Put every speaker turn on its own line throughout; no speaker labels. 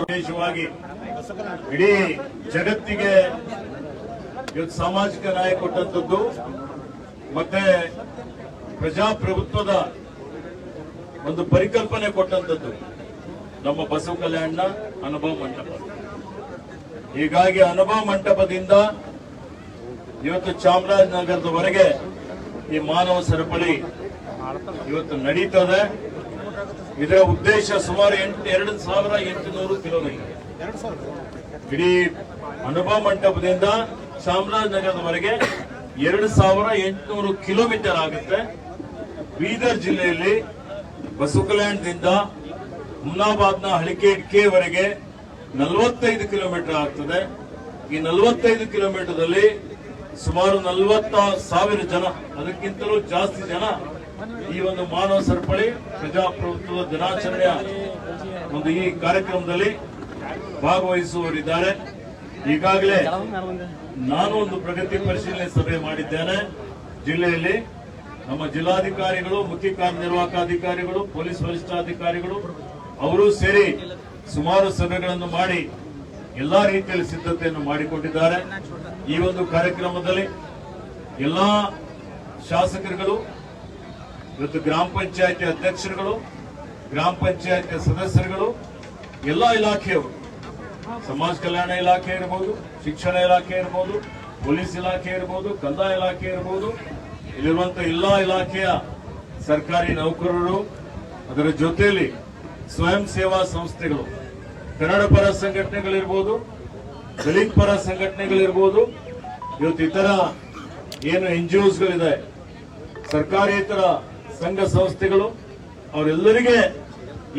ವಿಶೇಷವಾಗಿ ಇಡೀ ಜಗತ್ತಿಗೆ ಇವತ್ತು ಸಾಮಾಜಿಕ ನ್ಯಾಯ ಕೊಟ್ಟಂತದ್ದು ಮತ್ತೆ ಪ್ರಜಾಪ್ರಭುತ್ವದ ಒಂದು ಪರಿಕಲ್ಪನೆ ಕೊಟ್ಟಂತದ್ದು ನಮ್ಮ ಬಸವ ಕಲ್ಯಾಣ ಅನುಭವ ಮಂಟಪ. ಹೀಗಾಗಿ ಅನುಭವ ಮಂಟಪದಿಂದ ಇವತ್ತು ಚಾಮರಾಜನಗರದವರೆಗೆ ಈ ಮಾನವ ಸರಪಳಿ ಇವತ್ತು ನಡೀತದೆ. ಇದರ ಉದ್ದೇಶ ಸುಮಾರು 2800 ಕಿಲೋಮೀಟರ್. ಇಡೀ ಅನುಭವ ಮಂಟಪದಿಂದ ಚಾಮರಾಜನಗರದವರೆಗೆ 2800 ಕಿಲೋಮೀಟರ್ ಆಗುತ್ತೆ. ಬೀದರ್ ಜಿಲ್ಲೆಯಲ್ಲಿ ಬಸವಕಲ್ಯಾಣದಿಂದ ಹುಮ್ನಾಬಾದ್ನ ಹಳಿಕೇಡ್ಕೆವರೆಗೆ 45 ಕಿಲೋಮೀಟರ್ ಆಗ್ತದೆ. ಈ 45 ಕಿಲೋಮೀಟರ್ದಲ್ಲಿ ಸುಮಾರು 40,000 ಜನ, ಅದಕ್ಕಿಂತಲೂ ಜಾಸ್ತಿ ಜನ ಈ ಒಂದು ಮಾನವ ಸರಪಳಿ ಪ್ರಜಾಪ್ರಭುತ್ವದ ದಿನಾಚರಣೆಯ ಒಂದು ಈ ಕಾರ್ಯಕ್ರಮದಲ್ಲಿ ಭಾಗವಹಿಸುವವರಿದ್ದಾರೆ. ಈಗಾಗಲೇ ನಾನು ಒಂದು ಪ್ರಗತಿ ಪರಿಶೀಲನೆ ಸಭೆ ಮಾಡಿದ್ದೇನೆ. ಜಿಲ್ಲೆಯಲ್ಲಿ ನಮ್ಮ ಜಿಲ್ಲಾಧಿಕಾರಿಗಳು, ಮುಖ್ಯ ಕಾರ್ಯನಿರ್ವಾಹಕ ಅಧಿಕಾರಿಗಳು, ಪೊಲೀಸ್ ವರಿಷ್ಠಾಧಿಕಾರಿಗಳು ಅವರು ಸೇರಿ ಸುಮಾರು ಸಭೆಗಳನ್ನು ಮಾಡಿ ಎಲ್ಲಾ ರೀತಿಯಲ್ಲಿ ಸಿದ್ಧತೆಯನ್ನು ಮಾಡಿಕೊಂಡಿದ್ದಾರೆ. ಈ ಒಂದು ಕಾರ್ಯಕ್ರಮದಲ್ಲಿ ಎಲ್ಲಾ ಶಾಸಕರುಗಳು, ಇವತ್ತು ಗ್ರಾಮ ಪಂಚಾಯತಿ ಅಧ್ಯಕ್ಷರುಗಳು, ಗ್ರಾಮ ಪಂಚಾಯತಿ ಸದಸ್ಯರುಗಳು, ಎಲ್ಲಾ ಇಲಾಖೆಯವರು, ಸಮಾಜ ಕಲ್ಯಾಣ ಇಲಾಖೆ ಇರಬಹುದು, ಶಿಕ್ಷಣ ಇಲಾಖೆ ಇರಬಹುದು, ಪೊಲೀಸ್ ಇಲಾಖೆ ಇರಬಹುದು, ಕಂದಾಯ ಇಲಾಖೆ ಇರಬಹುದು, ಇಲ್ಲಿರುವಂತಹ ಎಲ್ಲಾ ಇಲಾಖೆಯ ಸರ್ಕಾರಿ ನೌಕರರು, ಅದರ ಜೊತೆಯಲ್ಲಿ ಸ್ವಯಂ ಸೇವಾ ಸಂಸ್ಥೆಗಳು, ಕನ್ನಡ ಪರ ಸಂಘಟನೆಗಳಿರ್ಬೋದು, ದಲಿತ ಪರ ಸಂಘಟನೆಗಳಿರ್ಬೋದು, ಇವತ್ತು ಇತರ ಏನು NGOsಗಳಿದೆ, ಸರ್ಕಾರೇತರ ಸಂಘ ಸಂಸ್ಥೆಗಳು, ಅವರೆಲ್ಲರಿಗೆ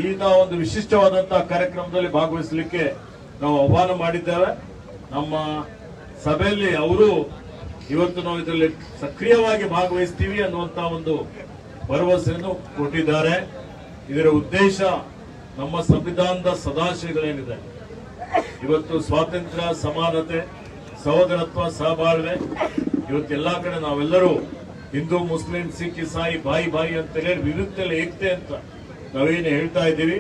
ಈ ಒಂದು ವಿಶಿಷ್ಟವಾದಂತಹ ಕಾರ್ಯಕ್ರಮದಲ್ಲಿ ಭಾಗವಹಿಸಲಿಕ್ಕೆ ನಾವು ಆಹ್ವಾನ ಮಾಡಿದ್ದೇವೆ. ನಮ್ಮ ಸಭೆಯಲ್ಲಿ ಅವರು ಇವತ್ತು ನಾವು ಇದರಲ್ಲಿ ಸಕ್ರಿಯವಾಗಿ ಭಾಗವಹಿಸ್ತೀವಿ ಅನ್ನುವಂತಹ ಒಂದು ಭರವಸೆಯನ್ನು ಕೊಟ್ಟಿದ್ದಾರೆ. ಇದರ ಉದ್ದೇಶ ನಮ್ಮ ಸಂವಿಧಾನದ ಸದಾಶಯಗಳೇನಿದೆ, ಇವತ್ತು ಸ್ವಾತಂತ್ರ್ಯ, ಸಮಾನತೆ, ಸಹೋದರತ್ವ, ಸಹಬಾಳ್ವೆ, ಇವತ್ತೆಲ್ಲಾ ಕಡೆ ನಾವೆಲ್ಲರೂ ಹಿಂದೂ, ಮುಸ್ಲಿಂ, ಸಿಖ್, ಇಸಾಯಿ ಬಾಯಿ ಬಾಯಿ ಅಂತೇಳಿ ವಿರುದ್ಧದಲ್ಲಿ ಏಕತೆ ಅಂತ ನಾವೇನು ಹೇಳ್ತಾ ಇದ್ದೀವಿ,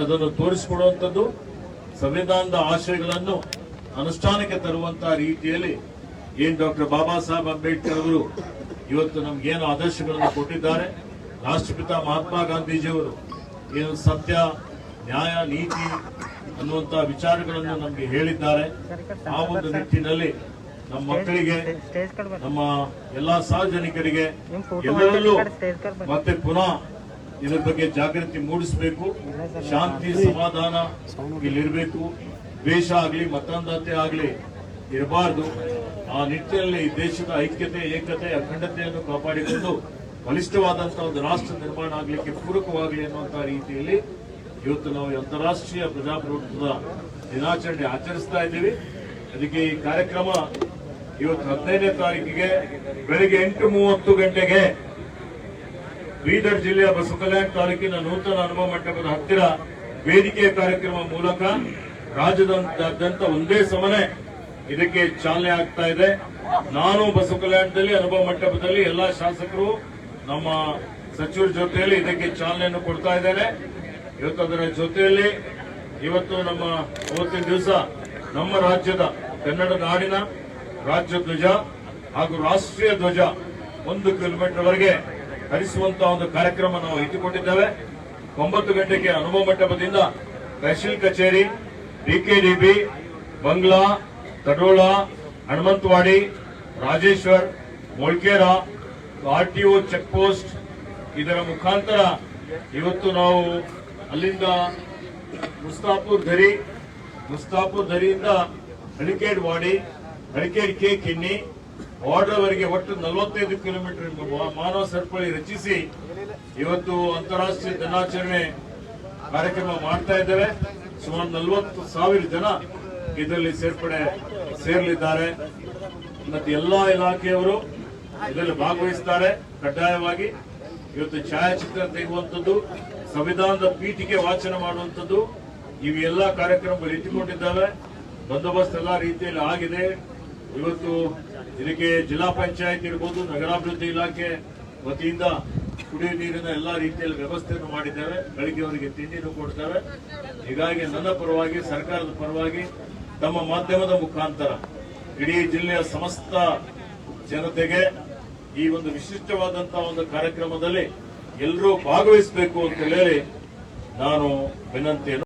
ಅದನ್ನು ತೋರಿಸಿಕೊಡುವಂಥದ್ದು, ಸಂವಿಧಾನದ ಆಶಯಗಳನ್ನು ಅನುಷ್ಠಾನಕ್ಕೆ ತರುವಂತಹ ರೀತಿಯಲ್ಲಿ ಏನ್ ಡಾಕ್ಟರ್ ಬಾಬಾ ಸಾಹೇಬ್ ಅಂಬೇಡ್ಕರ್ ಅವರು ಇವತ್ತು ನಮ್ಗೇನು ಆದರ್ಶಗಳನ್ನು ಕೊಟ್ಟಿದ್ದಾರೆ, ರಾಷ್ಟ್ರಪಿತ ಮಹಾತ್ಮ ಗಾಂಧೀಜಿಯವರು ಏನು ಸತ್ಯ, ನ್ಯಾಯ, ನೀತಿ ಅನ್ನುವಂತಹ ವಿಚಾರಗಳನ್ನು ನಮಗೆ ಹೇಳಿದ್ದಾರೆ. ಆ ಒಂದು ನಿಟ್ಟಿನಲ್ಲಿ ನಮ್ಮ ಮಕ್ಕಳಿಗೆ, ನಮ್ಮ ಎಲ್ಲಾ ಸಾರ್ವಜನಿಕರಿಗೆ ಎಲ್ಲರಲ್ಲೂ ಮತ್ತೆ ಪುನಃ ಇದರ ಬಗ್ಗೆ ಜಾಗೃತಿ ಮೂಡಿಸಬೇಕು. ಶಾಂತಿ, ಸಮಾಧಾನ ಇಲ್ಲಿರಬೇಕು. ದ್ವೇಷ ಆಗಲಿ, ಮತಾಂಧತೆ ಆಗಲಿ ಇರಬಾರದು. ಆ ನಿಟ್ಟಿನಲ್ಲಿ ದೇಶದ ಐಕ್ಯತೆ, ಏಕತೆ, ಅಖಂಡತೆಯನ್ನು ಕಾಪಾಡಿಕೊಂಡು ಬಲಿಷ್ಠವಾದಂತಹ ಒಂದು ರಾಷ್ಟ್ರ ನಿರ್ಮಾಣ ಆಗಲಿಕ್ಕೆ ಪೂರಕವಾಗಲಿ ಅನ್ನುವಂತಹ ರೀತಿಯಲ್ಲಿ ಇವತ್ತು ನಾವು ಅಂತಾರಾಷ್ಟ್ರೀಯ ಪ್ರಜಾಪ್ರಭುತ್ವದ ದಿನಾಚರಣೆ ಆಚರಿಸ್ತಾ ಇದ್ದೀವಿ. ಅದಕ್ಕೆ ಈ ಕಾರ್ಯಕ್ರಮ ಇವತ್ತು 15ನೇ ತಾರೀಕಿಗೆ ಬೆಳಗ್ಗೆ 8:30 ಗಂಟೆಗೆ ಬೀದರ್ ಜಿಲ್ಲೆಯ ಬಸವಕಲ್ಯಾಣ ತಾಲೂಕಿನ ನೂತನ ಅನುಭವ ಮಂಟಪದ ಹತ್ತಿರ ವೇದಿಕೆ ಕಾರ್ಯಕ್ರಮ ಮೂಲಕ ರಾಜ್ಯದಾದ್ಯಂತ ಒಂದೇ ಸಮನೆ ಇದಕ್ಕೆ ಚಾಲನೆ ಆಗ್ತಾ ಇದೆ. ನಾನು ಬಸವಕಲ್ಯಾಣದಲ್ಲಿ ಅನುಭವ ಮಂಟಪದಲ್ಲಿ ಎಲ್ಲಾ ಶಾಸಕರು, ನಮ್ಮ ಸಚಿವರ ಜೊತೆಯಲ್ಲಿ ಇದಕ್ಕೆ ಚಾಲನೆಯನ್ನು ಕೊಡ್ತಾ ಇದ್ದೇನೆ. ಇವತ್ತು ಅದರ ಜೊತೆಯಲ್ಲಿ ಇವತ್ತು ನಮ್ಮ ಅವತ್ತಿನ ದಿವಸ ನಮ್ಮ ರಾಜ್ಯದ ಕನ್ನಡ ನಾಡಿನ ರಾಜ್ಯ ಧ್ವಜ ಹಾಗೂ ರಾಷ್ಟ್ರೀಯ ಧ್ವಜ 1 ಕಿಲೋಮೀಟರ್ ವರೆಗೆ ಹರಿಸುವಂತಹ ಒಂದು ಕಾರ್ಯಕ್ರಮ ನಾವು ಇಟ್ಟುಕೊಂಡಿದ್ದೇವೆ. 9 ಗಂಟೆಗೆ ಅನುಭವ ಮಂಟಪದಿಂದ ತಹಶೀಲ್ ಕಚೇರಿ, DKDB, ಬಂಗ್ಲಾ, Tadola, Hanumanthwadi, Rajeshwar, Molkera, RTO check post ಇದರ ಮುಖಾಂತರ ಇವತ್ತು ನಾವು ಅಲ್ಲಿಂದ ಮುಸ್ತಾಪುರ್ ಧರಿಯಿಂದ ಹಳಿಕೇಡ್ವಾಡಿ, ಹಳಿಕೇಡ್ ಕೆ ಕಿನ್ನಿ ವಾರ್ಡ್ರವರೆಗೆ ಒಟ್ಟು 45 ಕಿಲೋಮೀಟರ್ ಮಾನವ ಸರಪಳಿ ರಚಿಸಿ ಇವತ್ತು ಅಂತಾರಾಷ್ಟ್ರೀಯ ದಿನಾಚರಣೆ ಕಾರ್ಯಕ್ರಮ ಮಾಡ್ತಾ ಇದ್ದೇವೆ. ಸುಮಾರು 40,000 ಜನ ಇದರಲ್ಲಿ ಸೇರಲಿದ್ದಾರೆ. ಮತ್ತೆ ಎಲ್ಲಾ ಇಲಾಖೆಯವರು ಇದರಲ್ಲಿ ಭಾಗವಹಿಸುತ್ತಾರೆ. ಕಡ್ಡಾಯವಾಗಿ ಇವತ್ತು ಛಾಯಾಚಿತ್ರ ತೆಗೆಯುವಂಥದ್ದು, ಸಂವಿಧಾನದ ಪೀಠಿಕೆ ವಾಚನ ಮಾಡುವಂಥದ್ದು, ಇವೆಲ್ಲ ಕಾರ್ಯಕ್ರಮಗಳು ಇಟ್ಟುಕೊಂಡಿದ್ದಾವೆ. ಬಂದೋಬಸ್ತ್ ಎಲ್ಲಾ ರೀತಿಯಲ್ಲಿ ಆಗಿದೆ. ಇವತ್ತು ಇದಕ್ಕೆ ಜಿಲ್ಲಾ ಪಂಚಾಯತ್ ಇರ್ಬೋದು, ನಗರಾಭಿವೃದ್ಧಿ ಇಲಾಖೆ ವತಿಯಿಂದ ಕುಡಿಯುವ ನೀರಿನ ಎಲ್ಲಾ ರೀತಿಯಲ್ಲಿ ವ್ಯವಸ್ಥೆಯನ್ನು ಮಾಡಿದ್ದೇವೆ. ಬೆಳಿಗ್ಗೆ ಅವರಿಗೆ ತಿಂಡಿನೂ ಕೊಡ್ತೇವೆ. ಹೀಗಾಗಿ ನನ್ನ ಪರವಾಗಿ, ಸರ್ಕಾರದ ಪರವಾಗಿ, ತಮ್ಮ ಮಾಧ್ಯಮದ ಮುಖಾಂತರ ಇಡೀ ಜಿಲ್ಲೆಯ ಸಮಸ್ತ ಜನತೆಗೆ ಈ ಒಂದು ವಿಶಿಷ್ಟವಾದಂತಹ ಒಂದು ಕಾರ್ಯಕ್ರಮದಲ್ಲಿ ಎಲ್ಲರೂ ಭಾಗವಹಿಸಬೇಕು ಅಂತ ಹೇಳಿ ನಾನು ವಿನಂತಿಯನ್ನು